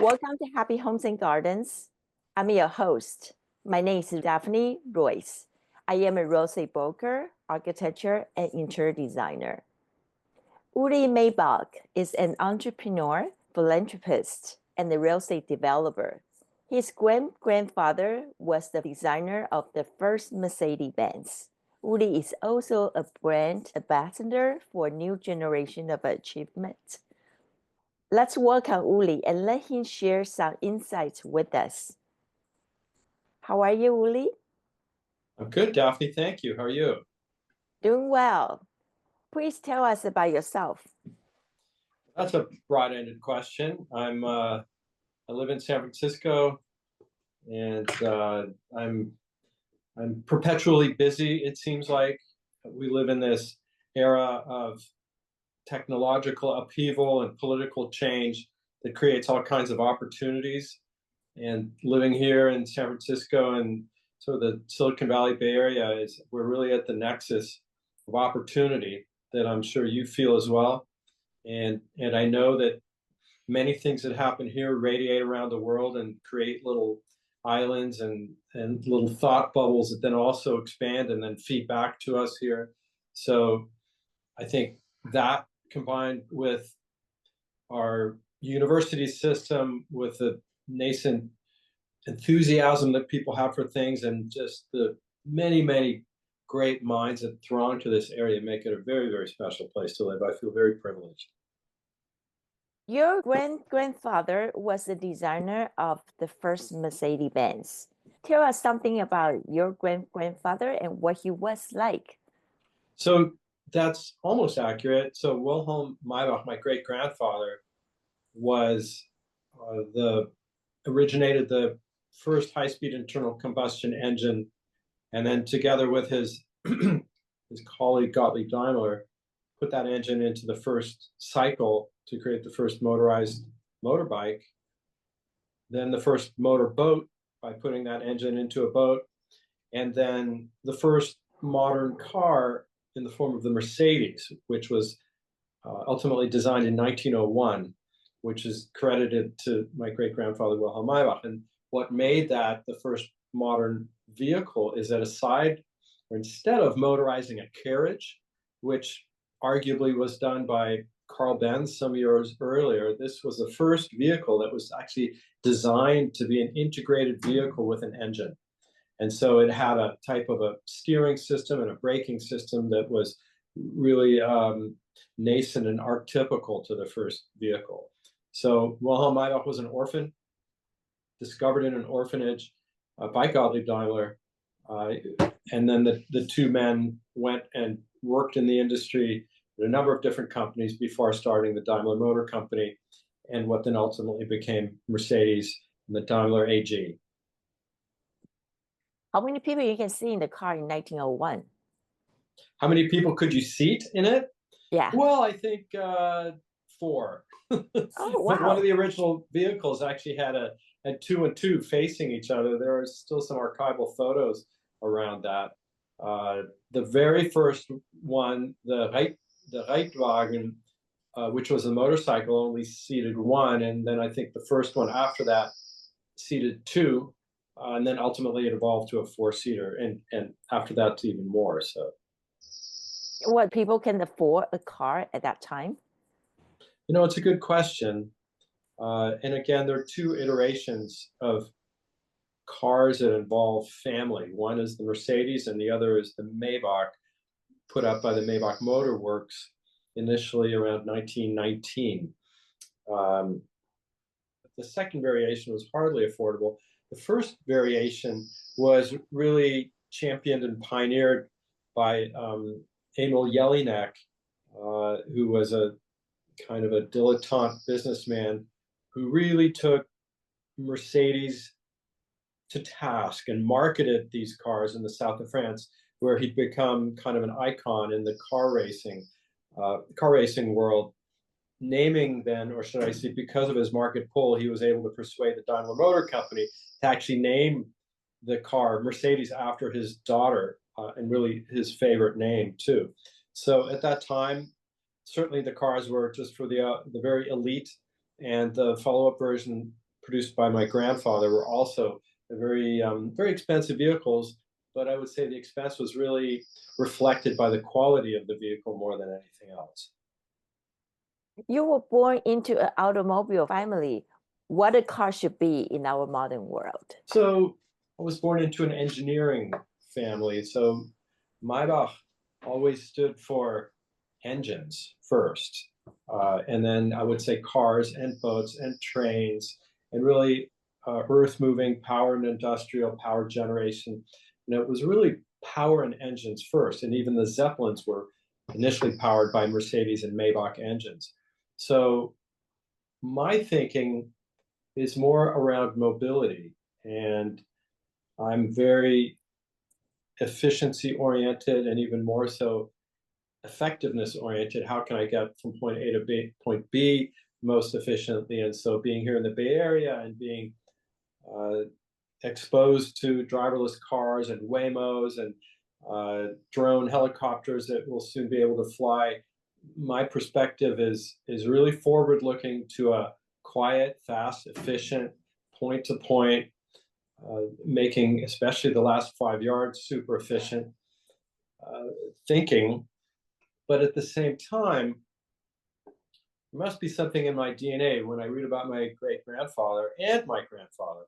Welcome to Happy Homes and Gardens. I'm your host. My name is Daphne Royce. I am a real estate broker, architecture, and interior designer. Uli Maybach is an entrepreneur, philanthropist, and a real estate developer. His grandfather was the designer of the first Mercedes-Benz. Uli is also a brand ambassador for a new generation of achievement. Let's welcome Uli and let him share some insights with us. How are you, Uli? I'm good, Daphne. Thank you. How are you? Doing well. Please tell us about yourself. That's a broad-ended question. I live in San Francisco, and I'm perpetually busy. It seems like we live in this era of technological upheaval and political change that creates all kinds of opportunities. And living here in San Francisco and sort of the Silicon Valley Bay Area we're really at the nexus of opportunity that I'm sure you feel as well. And I know that many things that happen here radiate around the world and create little islands and little thought bubbles that then also expand and then feed back to us here. So I think that combined with our university system, with the nascent enthusiasm that people have for things, and just the many, many great minds that throng to this area make it a very, very special place to live. I feel very privileged. Your grandfather was the designer of the first Mercedes-Benz. Tell us something about your grandfather and what he was like. So that's almost accurate. So Wilhelm Maybach, my great grandfather, was originated the first high-speed internal combustion engine, and then together with his his colleague Gottlieb Daimler, put that engine into the first cycle to create the first motorized motorbike, then the first motor boat by putting that engine into a boat, and then the first modern car in the form of the Mercedes, which was ultimately designed in 1901, which is credited to my great-grandfather Wilhelm Maybach. And what made that the first modern vehicle is that instead of motorizing a carriage, which arguably was done by Carl Benz some years earlier, this was the first vehicle that was actually designed to be an integrated vehicle with an engine. And so it had a type of a steering system and a braking system that was really nascent and archetypical to the first vehicle. So Wilhelm Maybach was an orphan, discovered in an orphanage by Gottlieb Daimler. And then the two men went and worked in the industry at a number of different companies before starting the Daimler Motor Company and what then ultimately became Mercedes and the Daimler AG. How many people you can see in the car in 1901? How many people could you seat in it? Yeah. Well, I think 4. Oh, One wow. of the original vehicles actually had 2 and 2 facing each other. There are still some archival photos around that. The very first one, the Reitwagen, which was a motorcycle, only seated 1, and then I think the first one after that seated 2, and then ultimately it evolved to a 4-seater, and after that to even more. So, What people can afford a car at that time? it's a good question. And again, there are 2 iterations of cars that involve family. One is the Mercedes, and the other is the Maybach, put up by the Maybach Motor Works initially around 1919. The second variation was hardly affordable. The first variation was really championed and pioneered by Emil Jelinek, who was a kind of a dilettante businessman who really took Mercedes to task and marketed these cars in the south of France, where he'd become kind of an icon in the car racing world. Naming then, or should I say, because of his market pull, he was able to persuade the Daimler Motor Company to actually name the car Mercedes after his daughter, and really his favorite name too. So at that time, certainly the cars were just for the very elite, and the follow-up version produced by my grandfather were also very, very expensive vehicles, but I would say the expense was really reflected by the quality of the vehicle more than anything else. You were born into an automobile family. What a car should be in our modern world. So I was born into an engineering family. So Maybach always stood for engines first. And then I would say cars and boats and trains and really earth moving power and industrial power generation. It was really power and engines first. And even the Zeppelins were initially powered by Mercedes and Maybach engines. So my thinking is more around mobility, and I'm very efficiency oriented and even more so effectiveness oriented. How can I get from point A to point B most efficiently? And so being here in the Bay Area and being exposed to driverless cars and Waymos and drone helicopters that will soon be able to fly, my perspective is really forward looking to a quiet, fast, efficient, point to point, making especially the last 5 yards super efficient thinking. But at the same time, there must be something in my DNA. When I read about my great grandfather and my grandfather,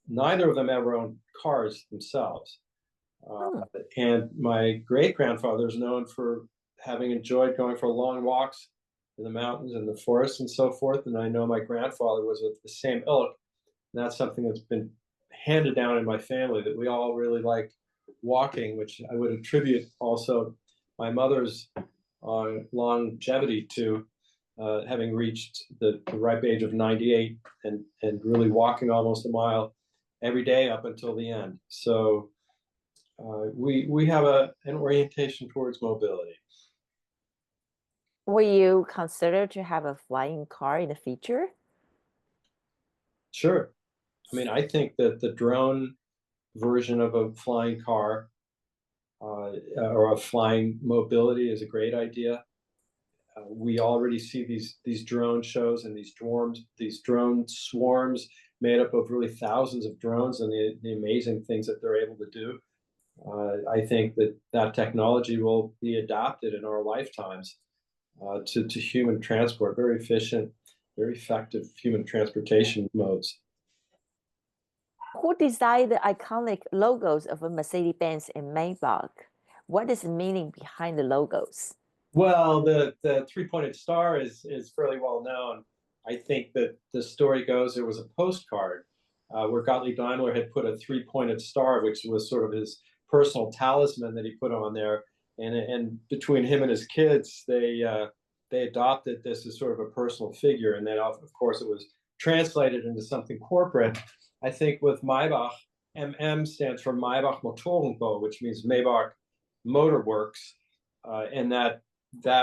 neither of them ever owned cars themselves. And my great grandfather is known for having enjoyed going for long walks in the mountains and the forests and so forth. And I know my grandfather was of the same ilk. And that's something that's been handed down in my family, that we all really like walking, which I would attribute also my mother's longevity to having reached the ripe age of 98 and really walking almost a mile every day up until the end. So we have an orientation towards mobility. Will you consider to have a flying car in the future? Sure. I mean, I think that the drone version of a flying car or a flying mobility is a great idea. We already see these drone shows and these drone swarms made up of really thousands of drones and the amazing things that they're able to do. I think that technology will be adopted in our lifetimes to human transport, very efficient, very effective human transportation modes. Who designed the iconic logos of a Mercedes-Benz and Maybach? What is the meaning behind the logos? Well, the three-pointed star is fairly well known. I think that the story goes there was a postcard where Gottlieb Daimler had put a three-pointed star, which was sort of his personal talisman that he put on there. And between him and his kids, they adopted this as sort of a personal figure. And then, of course, it was translated into something corporate. I think with Maybach, MM stands for Maybach Motorenbau, which means Maybach Motor Works, and that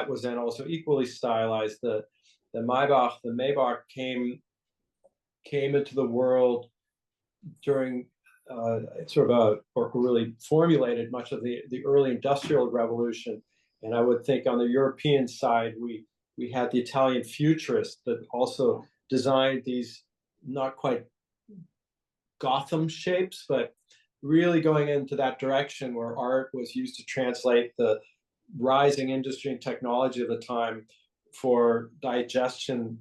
was then also equally stylized. The Maybach came into the world during or really formulated much of the early industrial revolution. And I would think on the European side, we had the Italian futurists that also designed these not quite Gotham shapes, but really going into that direction where art was used to translate the rising industry and technology of the time for digestion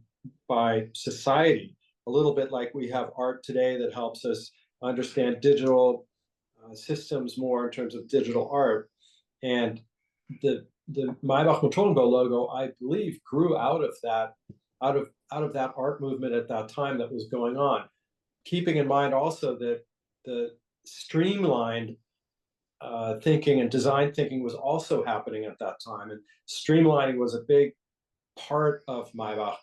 by society, a little bit like we have art today that helps us understand digital systems more in terms of digital art. And the Maybach Motorenbau logo, I believe, grew out of that art movement at that time that was going on. Keeping in mind also that the streamlined thinking and design thinking was also happening at that time. And streamlining was a big part of Maybach.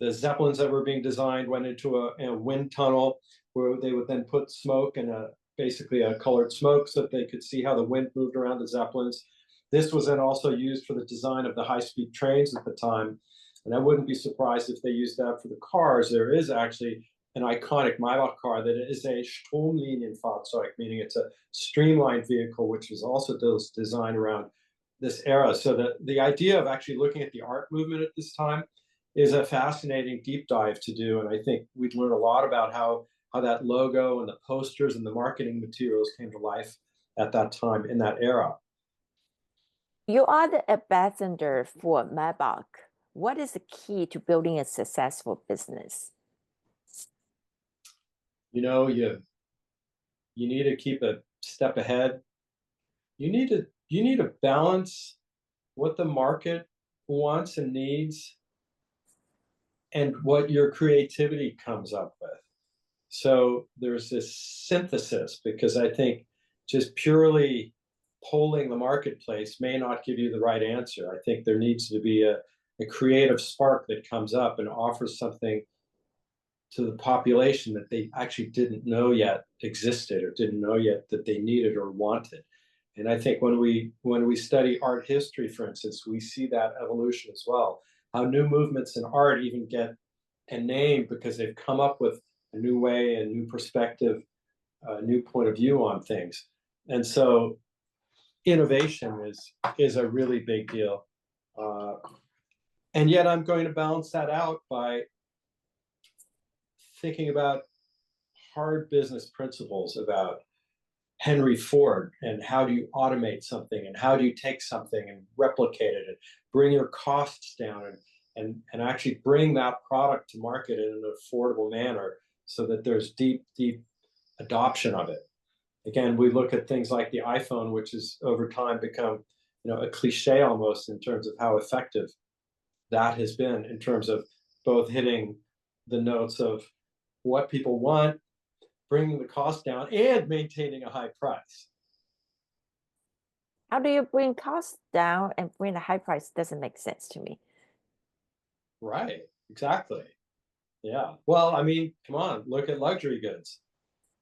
The Zeppelins that were being designed went into a wind tunnel where they would then put smoke and basically a colored smoke so that they could see how the wind moved around the Zeppelins. This was then also used for the design of the high-speed trains at the time. And I wouldn't be surprised if they used that for the cars. There is actually an iconic Maybach car that is a Stromlinienfahrzeug, meaning it's a streamlined vehicle, which was also designed around this era. So the idea of actually looking at the art movement at this time is a fascinating deep dive to do. And I think we'd learn a lot about how that logo and the posters and the marketing materials came to life at that time in that era. You are the ambassador for Maybach. What is the key to building a successful business? You need to keep a step ahead. You need to balance what the market wants and needs and what your creativity comes up with. So there's this synthesis, because I think just purely polling the marketplace may not give you the right answer. I think there needs to be a creative spark that comes up and offers something to the population that they actually didn't know yet existed, or didn't know yet that they needed or wanted. And I think when we study art history, for instance, we see that evolution as well. How new movements in art even get a name because they've come up with a new way, a new perspective, a new point of view on things. And so innovation is a really big deal. And yet I'm going to balance that out by thinking about hard business principles, about Henry Ford, and how do you automate something, and how do you take something and replicate it and bring your costs down, and actually bring that product to market in an affordable manner so that there's deep adoption of it. Again, we look at things like the iPhone, which has over time become a cliche almost in terms of how effective that has been in terms of both hitting the notes of what people want, bringing the cost down, and maintaining a high price. How do you bring costs down and bring a high price? Doesn't make sense to me. Right, exactly. Yeah. Well, I mean, come on, look at luxury goods.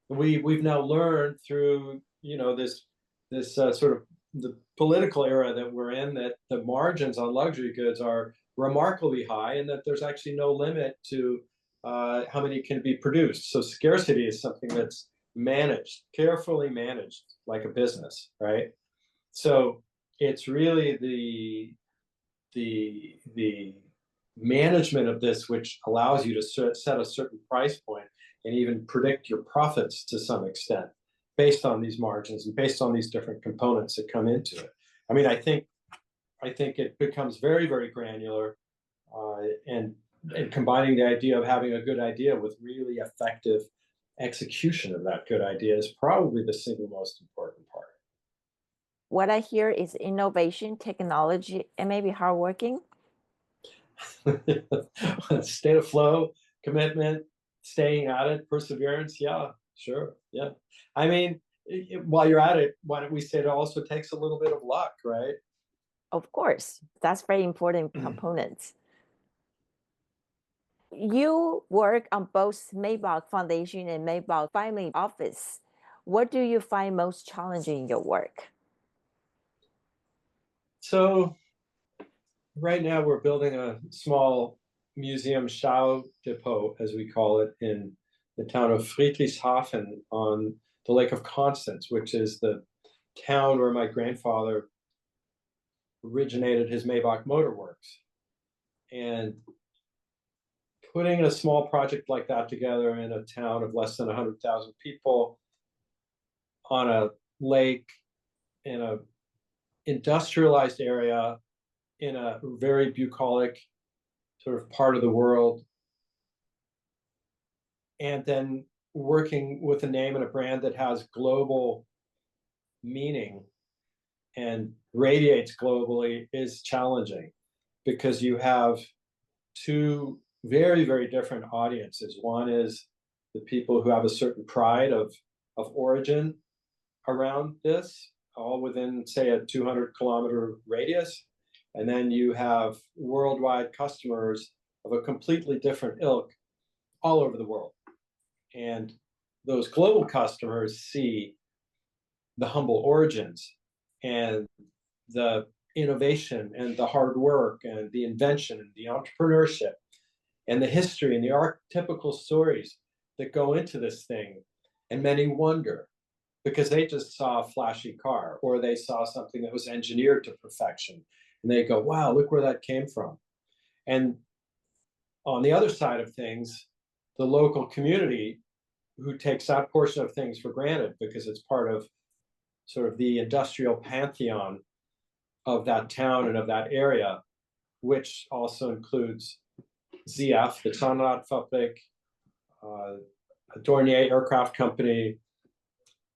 We've now learned through this sort of the political era that we're in, that the margins on luxury goods are remarkably high, and that there's actually no limit to how many can be produced. So scarcity is something that's managed, carefully managed, like a business, right? So it's really the management of this which allows you to set a certain price point and even predict your profits to some extent based on these margins and based on these different components that come into it. I mean, I think it becomes very, very granular, and combining the idea of having a good idea with really effective execution of that good idea is probably the single most important part. What I hear is innovation, technology, and maybe hardworking. State of flow, commitment, staying at it, perseverance. Yeah, sure. Yeah. I mean, while you're at it, why don't we say it also takes a little bit of luck, right? Of course, that's very important components. You work on both Maybach Foundation and Maybach Family Office. What do you find most challenging in your work? So right now we're building a small museum Schau depot, as we call it, in the town of Friedrichshafen on the Lake of Constance, which is the town where my grandfather originated his Maybach Motor Works. And putting a small project like that together in a town of less than 100,000 people on a lake in a industrialized area in a very bucolic sort of part of the world, and then working with a name and a brand that has global meaning and radiates globally is challenging, because you have two very, very different audiences. One is the people who have a certain pride of origin around this, all within, say, a 200-kilometer radius. And then you have worldwide customers of a completely different ilk all over the world. And those global customers see the humble origins and the innovation and the hard work and the invention and the entrepreneurship and the history and the archetypical stories that go into this thing. And many wonder, because they just saw a flashy car, or they saw something that was engineered to perfection, and they go, wow, look where that came from. And On the other side of things, the local community who takes that portion of things for granted because it's part of sort of the industrial pantheon of that town and of that area, which also includes ZF, the Zahnradfabrik, Dornier Aircraft Company,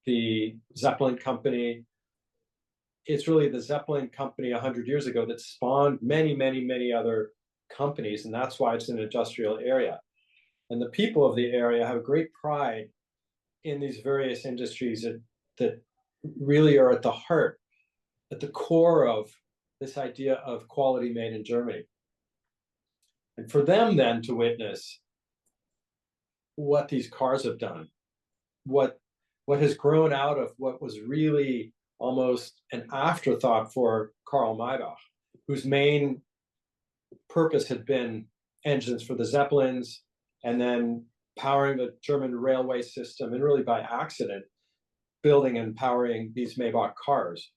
the Zeppelin Company. It's really the Zeppelin Company 100 years ago that spawned many, many, many other companies, and that's why it's an industrial area. And the people of the area have a great pride in these various industries that really are at the heart, at the core of this idea of quality made in Germany. And for them then to witness what these cars have done, what has grown out of what was really almost an afterthought for Karl Maybach, whose main purpose had been engines for the Zeppelins and then powering the German railway system, and really by accident, building and powering these Maybach cars.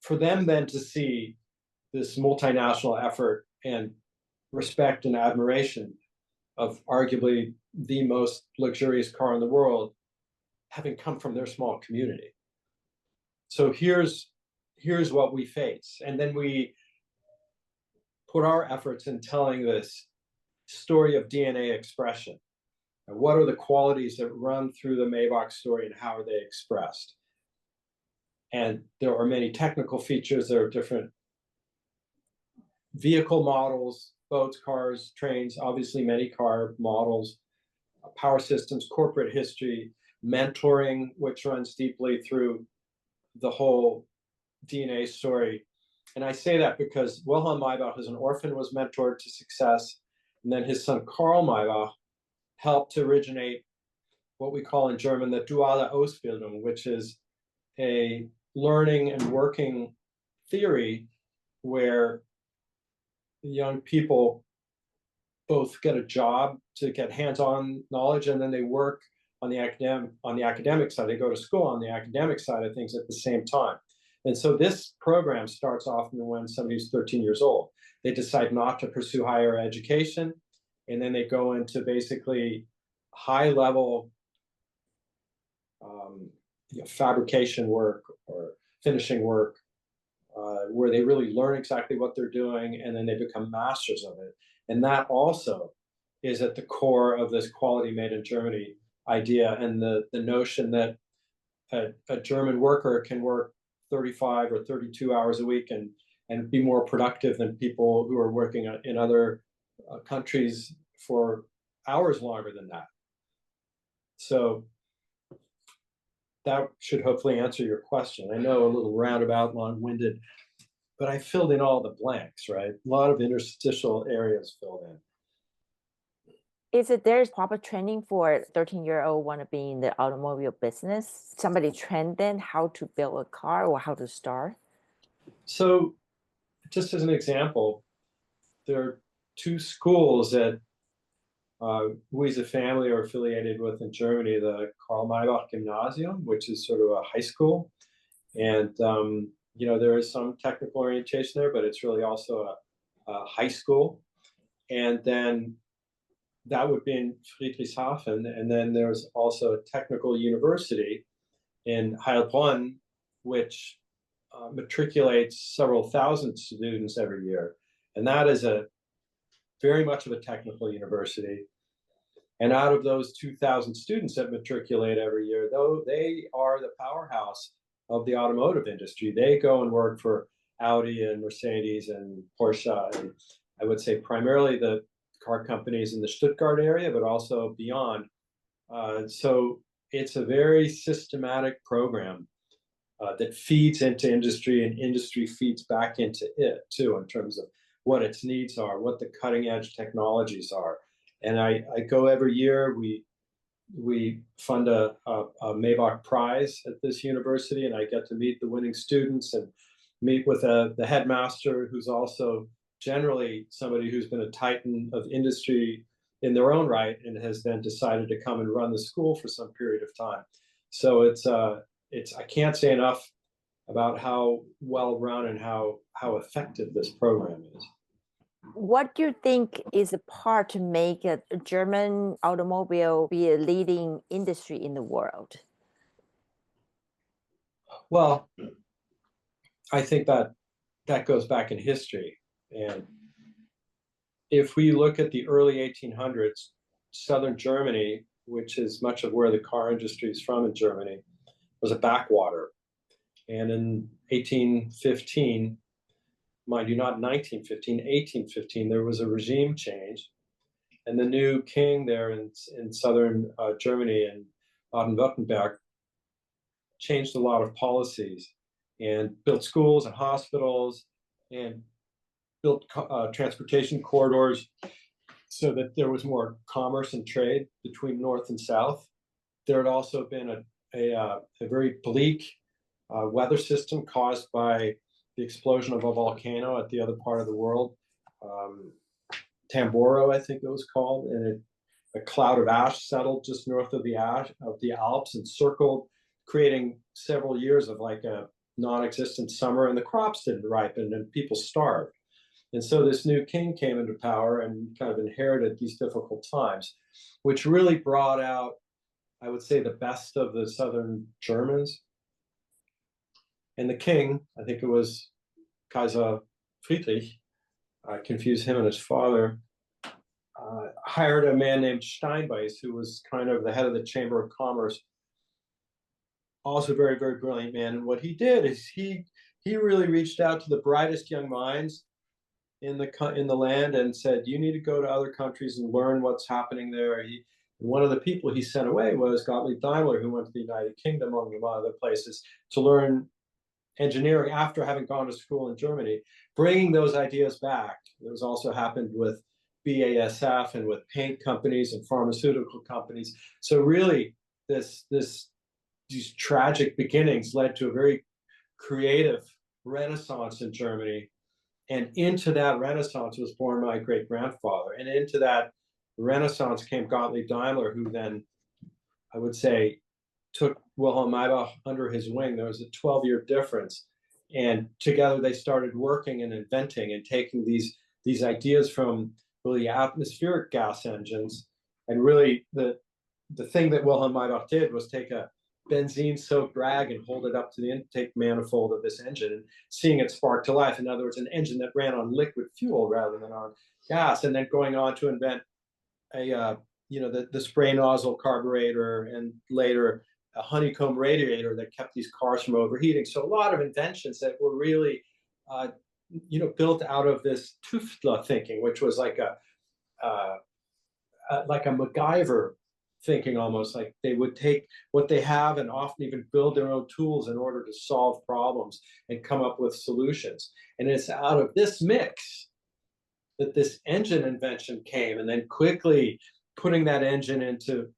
For them then to see this multinational effort and respect and admiration of arguably the most luxurious car in the world having come from their small community. So here's what we face. And then we put our efforts in telling this story of DNA expression. And what are the qualities that run through the Maybach story and how are they expressed? And there are many technical features. There are different vehicle models, boats, cars, trains, obviously many car models, power systems, corporate history, mentoring, which runs deeply through the whole DNA story. And I say that because Wilhelm Maybach, as an orphan, was mentored to success. And then his son, Karl Maybach, helped to originate what we call in German the duale Ausbildung, which is a learning and working theory where young people both get a job to get hands-on knowledge, and then they work on the academic side. They go to school on the academic side of things at the same time. And so this program starts often when somebody's 13 years old. They decide not to pursue higher education, and then they go into basically high-level fabrication work or finishing work, where they really learn exactly what they're doing, and then they become masters of it. And that also is at the core of this quality made in Germany idea, and the notion that a German worker can work 35 or 32 hours a week and be more productive than people who are working in other countries for hours longer than that. So that should hopefully answer your question. I know a little roundabout, long-winded, but I filled in all the blanks, right? A lot of interstitial areas filled in. Is it there's proper training for 13-year-old want to be in the automobile business? Somebody trained them how to build a car or how to start? So just as an example, there are two schools that we as a family are affiliated with in Germany, the Karl Maybach Gymnasium, which is sort of a high school. And, you know, there is some technical orientation there, but it's really also a high school. And then that would be in Friedrichshafen. And then there's also a technical university in Heilbronn, which matriculates several thousand students every year. And that is very much of a technical university. And out of those 2,000 students that matriculate every year, though, they are the powerhouse of the automotive industry. They go and work for Audi and Mercedes and Porsche, and I would say primarily the car companies in the Stuttgart area, but also beyond. So it's a very systematic program that feeds into industry, and industry feeds back into it too, in terms of what its needs are, what the cutting edge technologies are. And I go every year. We fund a Maybach Prize at this university, and I get to meet the winning students and meet with the headmaster, who's also generally somebody who's been a titan of industry in their own right and has then decided to come and run the school for some period of time. So it's I can't say enough about how well run and how effective this program is. What do you think is a part to make a German automobile be a leading industry in the world? Well, I think that goes back in history. And if we look at the early 1800s, southern Germany, which is much of where the car industry is from in Germany, was a backwater. And in 1815, mind you, not 1915, 1815, there was a regime change. And the new king there in southern Germany and Baden-Württemberg changed a lot of policies and built schools and hospitals and built transportation corridors so that there was more commerce and trade between North and South. There had also been a very bleak weather system caused by the explosion of a volcano at the other part of the world, Tamboro, I think it was called, and a cloud of ash settled just north of the Alps and circled, creating several years of like a non-existent summer, and the crops didn't ripen and people starved. And so this new king came into power and kind of inherited these difficult times, which really brought out, I would say, the best of the southern Germans. And the king, I think it was Kaiser Friedrich, I confused him and his father, hired a man named Steinbeiß, who was kind of the head of the Chamber of Commerce, also very, very brilliant man. And what he did is he really reached out to the brightest young minds in the land and said, you need to go to other countries and learn what's happening there. One of the people he sent away was Gottlieb Daimler, who went to the United Kingdom, among other places, to learn engineering after having gone to school in Germany, bringing those ideas back. It was also happened with BASF and with paint companies and pharmaceutical companies. So really, these tragic beginnings led to a very creative renaissance in Germany. And into that renaissance was born my great-grandfather. And into that renaissance came Gottlieb Daimler, who then, I would say, took Wilhelm Maybach under his wing. There was a 12-year difference. And together they started working and inventing and taking these ideas from really atmospheric gas engines. And really the thing that Wilhelm Maybach did was take a benzene-soaked rag and hold it up to the intake manifold of this engine and seeing it spark to life. In other words, an engine that ran on liquid fuel rather than on gas, and then going on to invent the spray nozzle carburetor, and later a honeycomb radiator that kept these cars from overheating. So a lot of inventions that were really built out of this Tüftler thinking, which was like a MacGyver thinking, almost like they would take what they have and often even build their own tools in order to solve problems and come up with solutions. And it's out of this mix that this engine invention came, and then quickly putting that engine into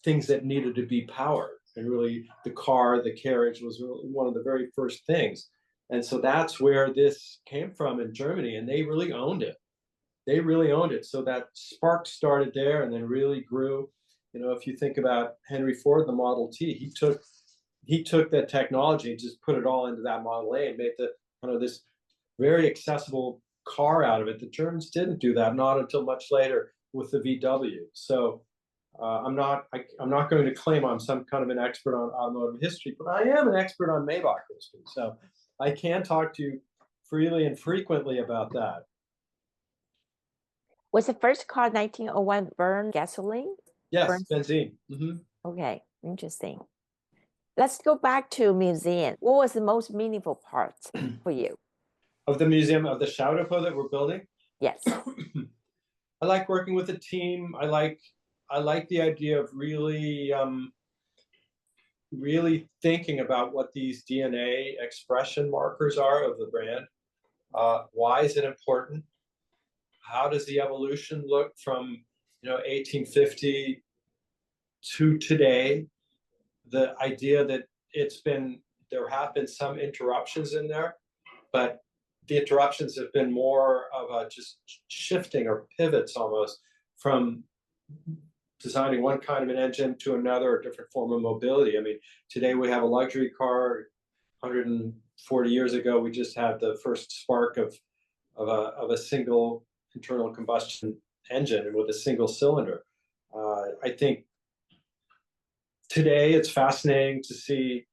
things that needed to be powered. And really the car, the carriage was really one of the very first things. And so that's where this came from in Germany, and they really owned it. They really owned it. So that spark started there and then really grew. If you think about Henry Ford, the Model T, he took that technology and just put it all into that Model A and made this very accessible car out of it. The Germans didn't do that, not until much later with the VW. So I'm not going to claim I'm some kind of an expert on automotive history, but I am an expert on Maybach history. So I can talk to you freely and frequently about that. Was the first car 1901 burn gasoline? Yes, benzene. Mm-hmm. Okay, interesting. Let's go back to museum. What was the most meaningful part for you? Of the museum, of the Schaudepo that we're building? Yes. I like working with a team. I like the idea of really thinking about what these DNA expression markers are of the brand. Why is it important? How does the evolution look from 1850 to today? The idea that there have been some interruptions in there, but the interruptions have been more of a just shifting or pivots almost from designing one kind of an engine to another, a different form of mobility. I mean, today we have a luxury car. 140 years ago, we just had the first spark of of a single internal combustion engine and with a single cylinder. I think today it's fascinating to see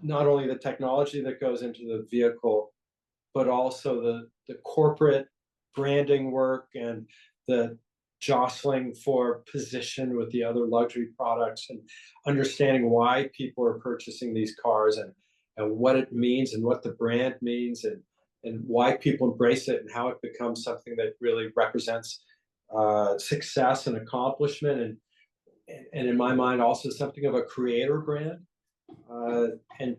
not only the technology that goes into the vehicle, but also the corporate branding work and the jostling for position with the other luxury products, and understanding why people are purchasing these cars, and what it means and what the brand means, and why people embrace it and how it becomes something that really represents success and accomplishment, and in my mind also something of a creator brand. Uh, and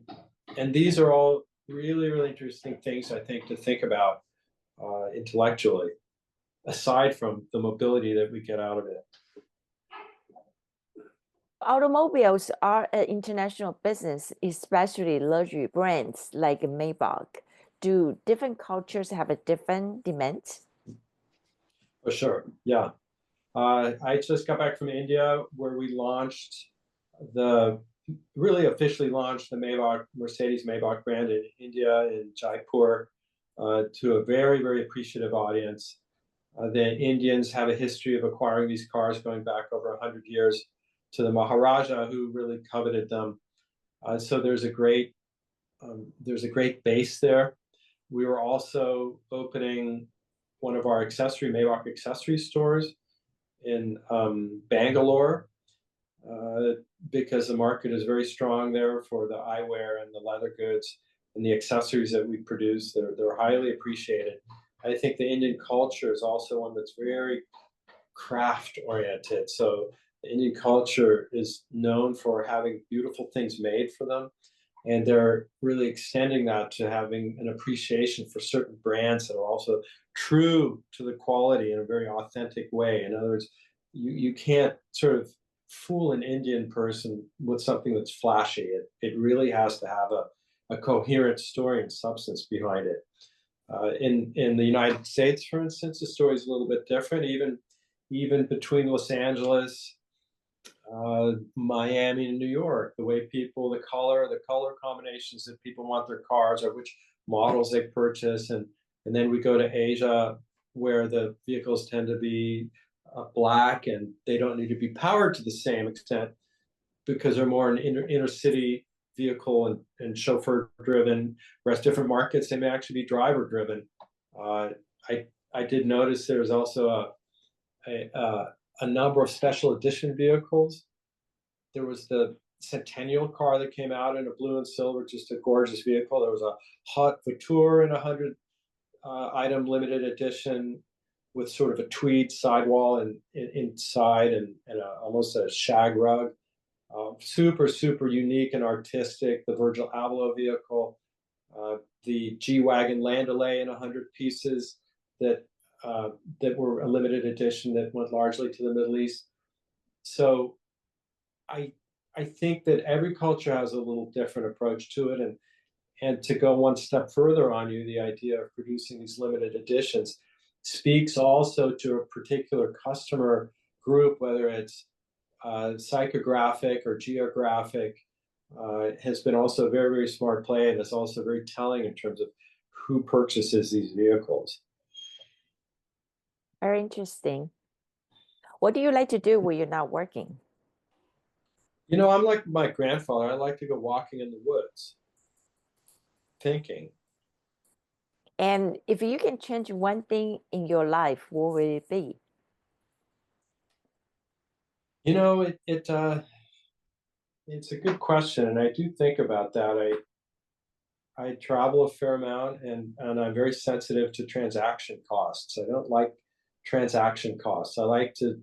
and these are all really interesting things, I think, to think about intellectually, aside from the mobility that we get out of it. Automobiles are an international business, especially luxury brands like Maybach. Do different cultures have a different demand? For sure, yeah. I just got back from India, where we really officially launched the Maybach, Mercedes-Maybach brand in India, in Jaipur, to a very appreciative audience. The Indians have a history of acquiring these cars going back over 100 years to the Maharaja, who really coveted them. So there's a great base there. We were also opening one of our Maybach accessory stores in Bangalore, because the market is very strong there for the eyewear and the leather goods and the accessories that we produce. They're highly appreciated. I think the Indian culture is also one that's very craft oriented. So the Indian culture is known for having beautiful things made for them, and they're really extending that to having an appreciation for certain brands that are also true to the quality in a very authentic way. In other words, you can't sort of fool an Indian person with something that's flashy. It really has to have a coherent story and substance behind it. In the United States, for instance, the story is a little bit different. Even between Los Angeles, Miami, and New York, the way the color combinations that people want their cars, or which models they purchase, and then we go to Asia, where the vehicles tend to be black, and they don't need to be powered to the same extent because they're more an inner city vehicle and chauffeur driven, whereas different markets they may actually be driver driven. I did notice there's also a number of special edition vehicles. There was the Centennial car that came out in a blue and silver, just a gorgeous vehicle. There was a Hot Voiture in 100 item limited edition with sort of a tweed sidewall and inside, and almost a shag rug. Super unique and artistic. The Virgil Abloh vehicle, the G-Wagon Landaulet in 100 pieces that were a limited edition that went largely to the Middle East. So I think that every culture has a little different approach to it, and to go one step further on you, the idea of producing these limited editions speaks also to a particular customer group, whether it's psychographic or geographic. Has been also a very smart play, and it's also very telling in terms of who purchases these vehicles. Very interesting. What do you like to do when you're not working? I'm like my grandfather. I like to go walking in the woods, thinking. And if you can change one thing in your life, what would it be? It's a good question, and I do think about that. I travel a fair amount, and I'm very sensitive to transaction costs. I don't like transaction costs. I like to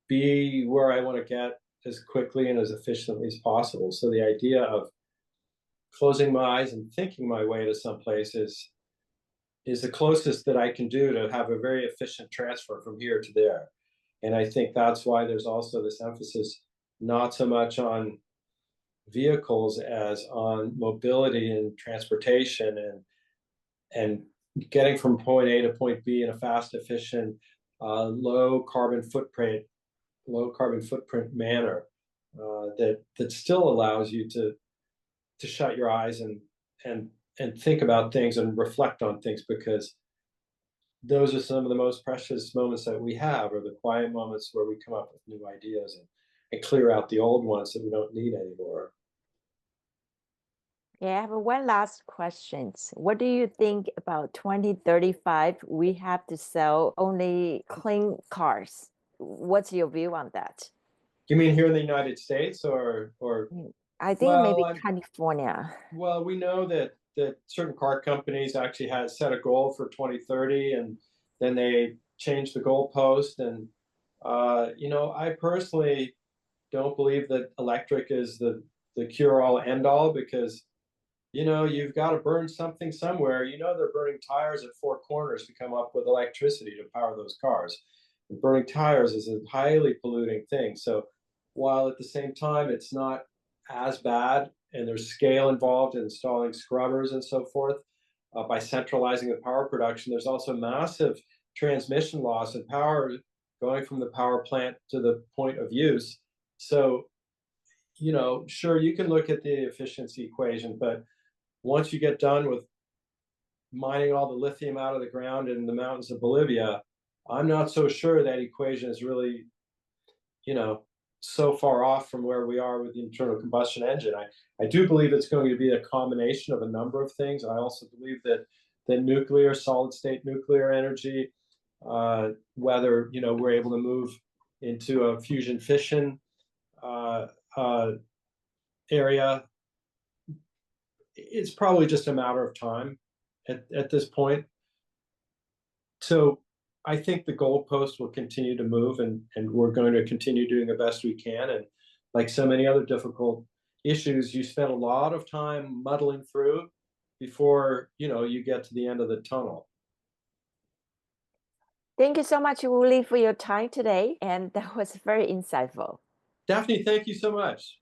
be where I want to get as quickly and as efficiently as possible. So the idea of closing my eyes and thinking my way to some place is the closest that I can do to have a very efficient transfer from here to there. And I think that's why there's also this emphasis not so much on vehicles as on mobility and transportation, and getting from point A to point B in a fast, efficient, low carbon footprint manner, that still allows you to shut your eyes and and think about things and reflect on things, because those are some of the most precious moments that we have, are the quiet moments where we come up with new ideas and clear out the old ones that we don't need anymore. Yeah, I have one last question. What do you think about 2035? We have to sell only clean cars. What's your view on that? You mean here in the United States, or I think well, maybe California. well, we know that certain car companies actually had set a goal for 2030, and then they changed the goalpost. And I personally don't believe that electric is the cure all end all, because you've got to burn something somewhere. They're burning tires at four corners to come up with electricity to power those cars. And burning tires is a highly polluting thing. So while at the same time it's not as bad, and there's scale involved in installing scrubbers and so forth, by centralizing the power production, there's also massive transmission loss and power going from the power plant to the point of use. So, sure, you can look at the efficiency equation, but once you get done with mining all the lithium out of the ground in the mountains of Bolivia, I'm not so sure that equation is really, you know, so far off from where we are with the internal combustion engine. I do believe it's going to be a combination of a number of things. I also believe that nuclear, solid state nuclear energy, whether we're able to move into a fusion fission uh, uh, area, it's probably just a matter of time at this point. So I think the goalpost will continue to move, and we're going to continue doing the best we can. And like so many other difficult issues, you spend a lot of time muddling through before you get to the end of the tunnel. Thank you so much, Uli, for your time today. And that was very insightful. Daphne, thank you so much.